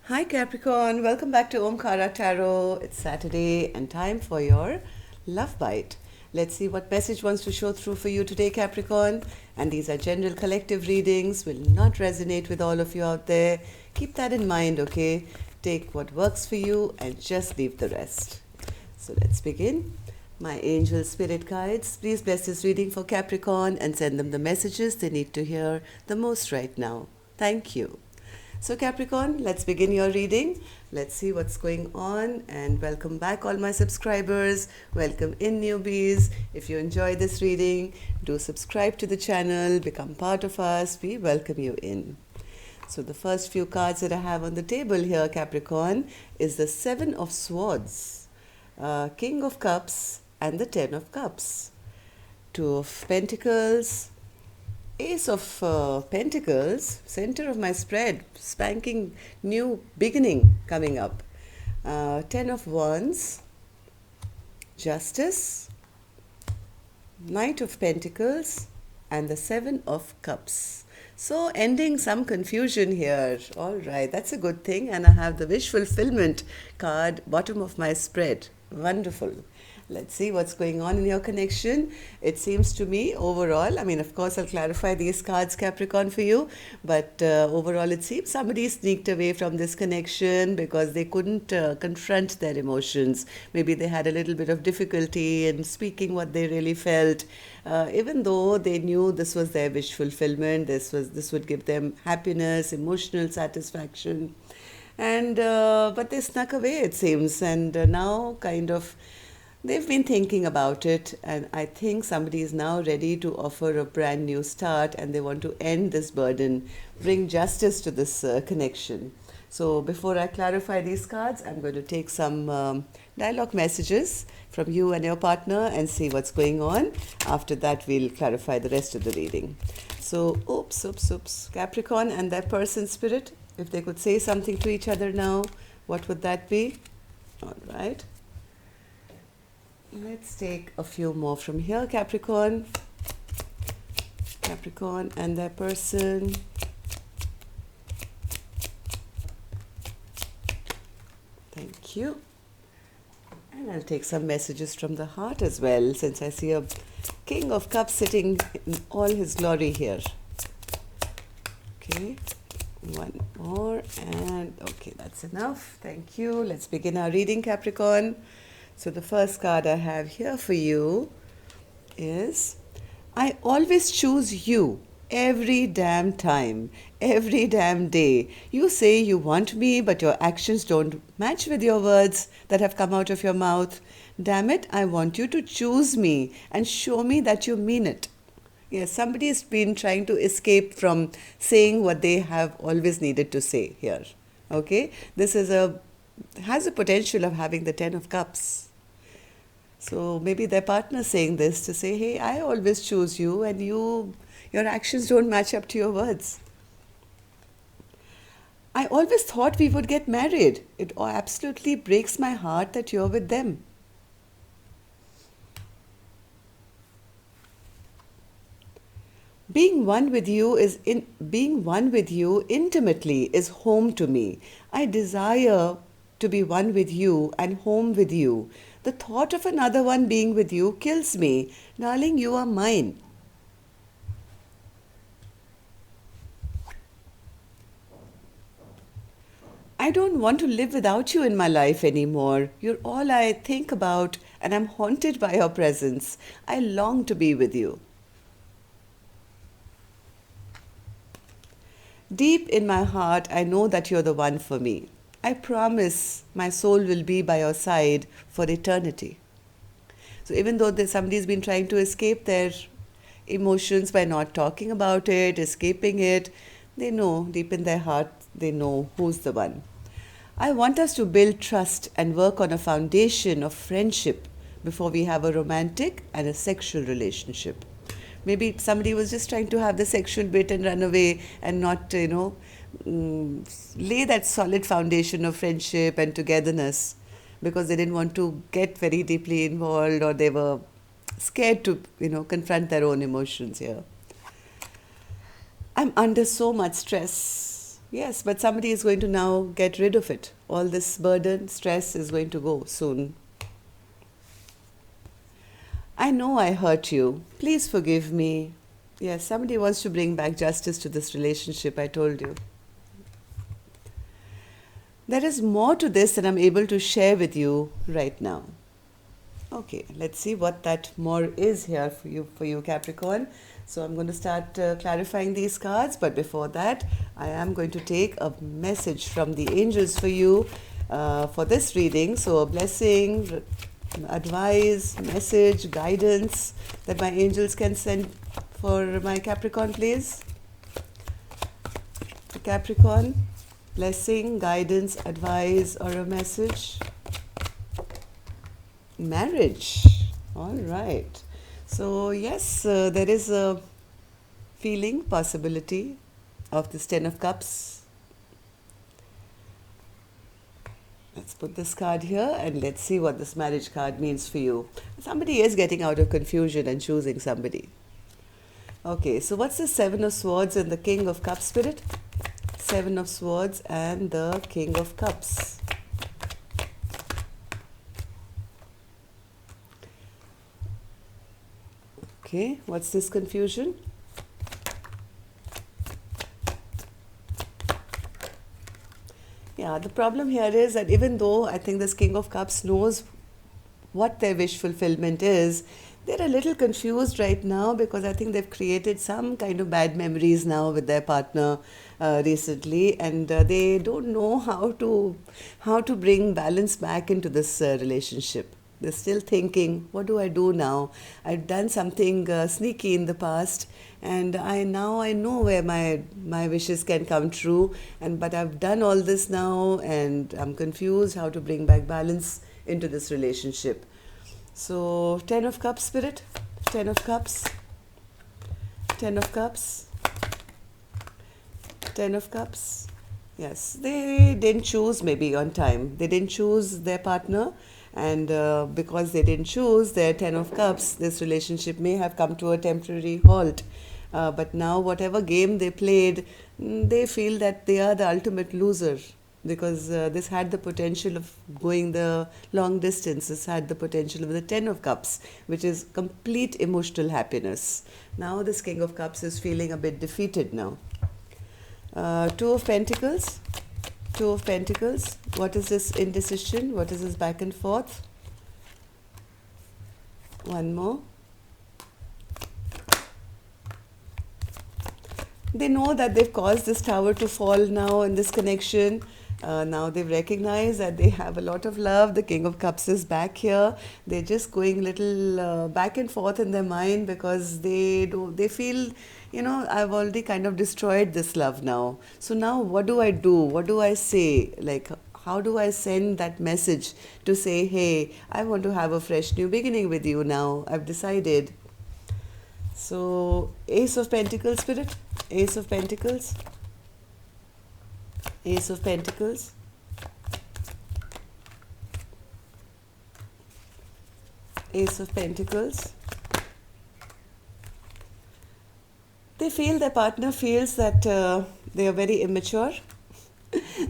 Hi Capricorn, welcome back to Omkara Tarot. It's Saturday and time for your love bite. Let's see what message wants to show through for you today, Capricorn. And these are general collective readings, will not resonate with all of you out there. Keep that in mind, okay? Take what works for you and just leave the rest. So let's begin. My angel spirit guides, please bless this reading for Capricorn and send them the messages they need to hear the most right now. Thank you. So Capricorn, let's begin your reading. Let's see what's going on, and welcome back all my subscribers. Welcome in newbies. If you enjoy this reading, do subscribe to the channel, become part of us. We welcome you in. So the first few cards that I have on the table here, Capricorn, is the Seven of Swords, King of Cups, and the Ten of Cups. Two of Pentacles, Ace of Pentacles, center of my spread, spanking new beginning coming up. Ten of Wands, Justice, Knight of Pentacles, and the Seven of Cups. So ending some confusion here. All right, that's a good thing. And I have the Wish Fulfillment card, bottom of my spread. Wonderful. Let's see what's going on in your connection. It seems to me overall, I mean, of course, I'll clarify these cards, Capricorn, for you. But overall, it seems somebody sneaked away from this connection because they couldn't confront their emotions. Maybe they had a little bit of difficulty in speaking what they really felt. Even though they knew this was their wish fulfillment, this would give them happiness, emotional satisfaction. And but they snuck away, it seems, and now kind of they've been thinking about it, and I think somebody is now ready to offer a brand new start, and they want to end this burden, bring justice to this connection. So before I clarify these cards, I'm going to take some dialogue messages from you and your partner and see what's going on. After that, we'll clarify the rest of the reading. So, oops. Capricorn and their person spirit, if they could say something to each other now, what would that be? All right. Let's take a few more from here, Capricorn. Capricorn and their person. Thank you. And I'll take some messages from the heart as well, since I see a King of Cups sitting in all his glory here. Okay, one more, and okay, that's enough. Thank you. Let's begin our reading, Capricorn. So the first card I have here for you is, I always choose you every damn time, every damn day. You say you want me, but your actions don't match with your words that have come out of your mouth. Damn it, I want you to choose me and show me that you mean it. Yes, somebody has been trying to escape from saying what they have always needed to say here. Okay, this is has a potential of having the Ten of Cups. So maybe their partner saying this to say, hey, I always choose you, and your actions don't match up to your words. I always thought we would get married. It absolutely breaks my heart that you're with them. Being one with you intimately is home to me. I desire to be one with you and home with you. The thought of another one being with you kills me. Darling, you are mine. I don't want to live without you in my life anymore. You're all I think about, and I'm haunted by your presence. I long to be with you. Deep in my heart, I know that you're the one for me. I promise my soul will be by your side for eternity. So even though somebody's been trying to escape their emotions by not talking about it, escaping it, they know deep in their heart, they know who's the one. I want us to build trust and work on a foundation of friendship before we have a romantic and a sexual relationship. Maybe somebody was just trying to have the sexual bit and run away and not, lay that solid foundation of friendship and togetherness because they didn't want to get very deeply involved, or they were scared to, confront their own emotions here. I'm under so much stress. Yes, but somebody is going to now get rid of it. All this burden, stress is going to go soon. I know I hurt you. Please forgive me. Yes, somebody wants to bring back justice to this relationship, I told you. There is more to this than I'm able to share with you right now. Okay, let's see what that more is here for you, Capricorn. So I'm going to start clarifying these cards, but before that, I am going to take a message from the angels for you for this reading. So a blessing, advice, message, guidance that my angels can send for my Capricorn, please. Capricorn, blessing, guidance, advice, or a message. Marriage. All right. So yes, there is a feeling, possibility of this Ten of Cups. Let's put this card here and let's see what this marriage card means for you. Somebody is getting out of confusion and choosing somebody. Okay, so what's the Seven of Swords and the King of Cups, Spirit? Seven of Swords and the King of Cups. Okay, what's this confusion? Yeah, the problem here is that even though I think this King of Cups knows what their wish fulfillment is, they're a little confused right now because I think they've created some kind of bad memories now with their partner recently, and they don't know how to bring balance back into this relationship. They're still thinking, what do I do now? I've done something sneaky in the past, and I know where my wishes can come true, but I've done all this now, and I'm confused how to bring back balance into this relationship. So, Ten of Cups, Spirit, Ten of Cups, Ten of Cups, Ten of Cups. Yes, they didn't choose maybe on time. They didn't choose their partner, and because they didn't choose their Ten of Cups, this relationship may have come to a temporary halt. But now, whatever game they played, they feel that they are the ultimate loser because this had the potential of going the long distance. This had the potential of the Ten of Cups, which is complete emotional happiness. Now, this King of Cups is feeling a bit defeated now. Two of Pentacles. Two of Pentacles. What is this indecision? What is this back and forth? One more. They know that they've caused this tower to fall now in this connection. Now they've recognized that they have a lot of love. The King of Cups is back here. They're just going a little back and forth in their mind because they feel, I've already kind of destroyed this love now. So now what do I do? What do I say? Like, how do I send that message to say, hey, I want to have a fresh new beginning with you now. I've decided. So, Ace of Pentacles, Spirit. Ace of Pentacles. Ace of Pentacles. Ace of Pentacles. They feel their partner feels that they are very immature.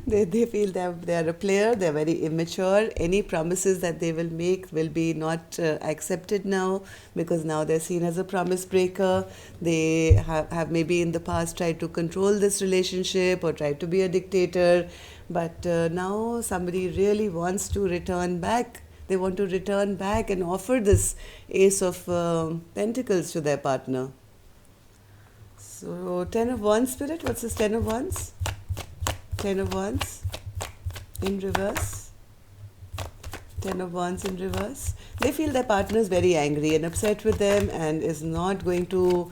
They feel they are a player, they are very immature. Any promises that they will make will be not accepted now because now they're seen as a promise breaker. They have maybe in the past tried to control this relationship or tried to be a dictator, but now somebody really wants to return back. They want to return back and offer this Ace of Pentacles to their partner. So, Ten of Wands, Spirit, what's this Ten of Wands? Ten of Wands in reverse. Ten of Wands in reverse. They feel their partner is very angry and upset with them and is not going to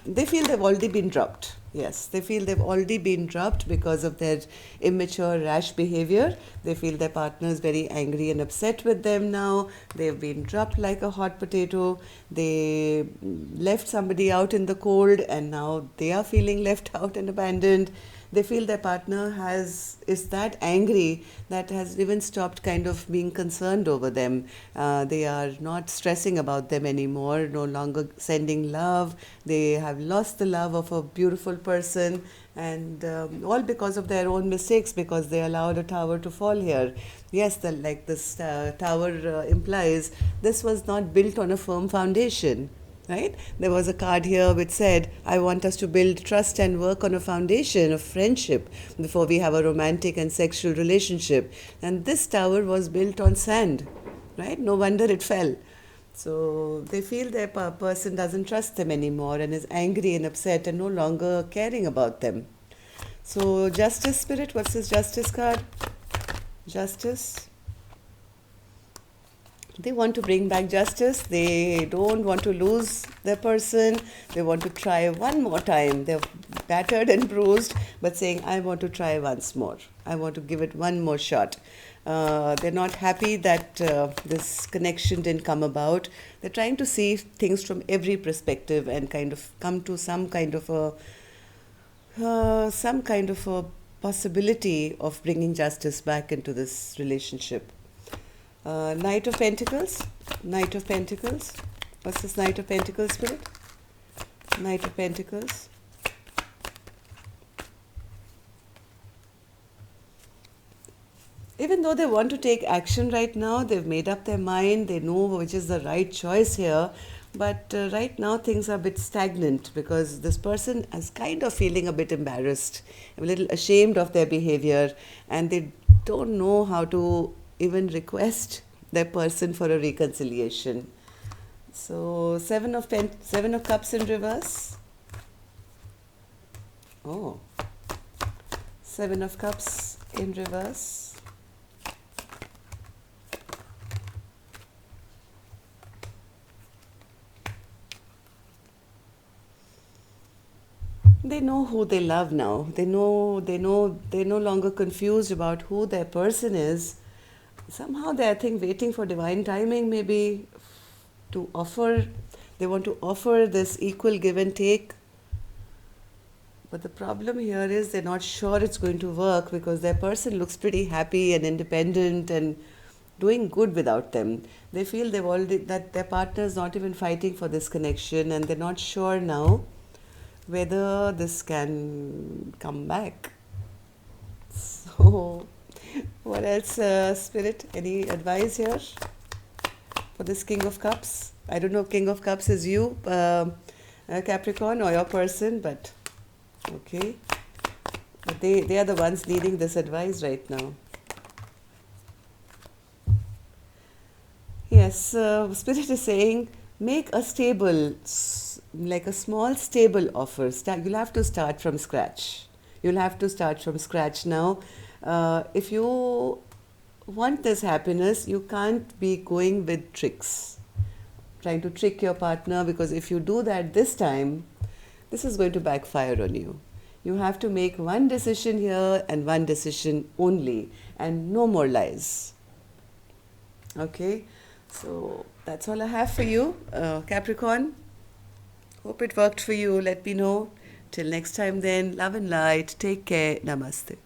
they feel they've already been dropped. Yes, they feel they've already been dropped because of their immature, rash behavior. They feel their partner is very angry and upset with them now. They've been dropped like a hot potato. They left somebody out in the cold and now they are feeling left out and abandoned. they feel their partner is that angry that has even stopped kind of being concerned over them. They are not stressing about them anymore, no longer sending love. They have lost the love of a beautiful person, and all because of their own mistakes, because they allowed a tower to fall here. Yes, like this tower implies, this was not built on a firm foundation. Right? There was a card here which said, I want us to build trust and work on a foundation of friendship before we have a romantic and sexual relationship. And this tower was built on sand, right? No wonder it fell. So they feel their person doesn't trust them anymore and is angry and upset and no longer caring about them. So, Justice Spirit, what's this Justice card? Justice. They want to bring back justice. They don't want to lose their person. They want to try one more time. They're battered and bruised, but saying, I want to try once more. I want to give it one more shot. They're not happy that this connection didn't come about. They're trying to see things from every perspective and kind of come to some kind of a possibility of bringing justice back into this relationship. Knight of Pentacles. Knight of Pentacles. What's this Knight of Pentacles, Spirit? Knight of Pentacles. Even though they want to take action right now, they've made up their mind, they know which is the right choice here, but right now things are a bit stagnant because this person is kind of feeling a bit embarrassed, a little ashamed of their behavior, and they don't know how to even request their person for a reconciliation. So Seven of Cups in reverse. Oh, Seven of Cups in reverse. They know who they love now. They're no longer confused about who their person is. Somehow they're, I think, waiting for divine timing maybe to offer. They want to offer this equal give and take. But the problem here is they're not sure it's going to work because their person looks pretty happy and independent and doing good without them. They feel that their partner is not even fighting for this connection, and they're not sure now whether this can come back. So, what else, Spirit? Any advice here for this King of Cups? I don't know if King of Cups is you, Capricorn, or your person, but okay. But they are the ones needing this advice right now. Yes, Spirit is saying, make a stable, like a small stable offer. You'll have to start from scratch. You'll have to start from scratch now. If you want this happiness, you can't be going with tricks, trying to trick your partner, because if you do that this time, this is going to backfire on you. You have to make one decision here and one decision only, and no more lies. Okay, so that's all I have for you, Capricorn. Hope it worked for you. Let me know. Till next time then, love and light. Take care. Namaste.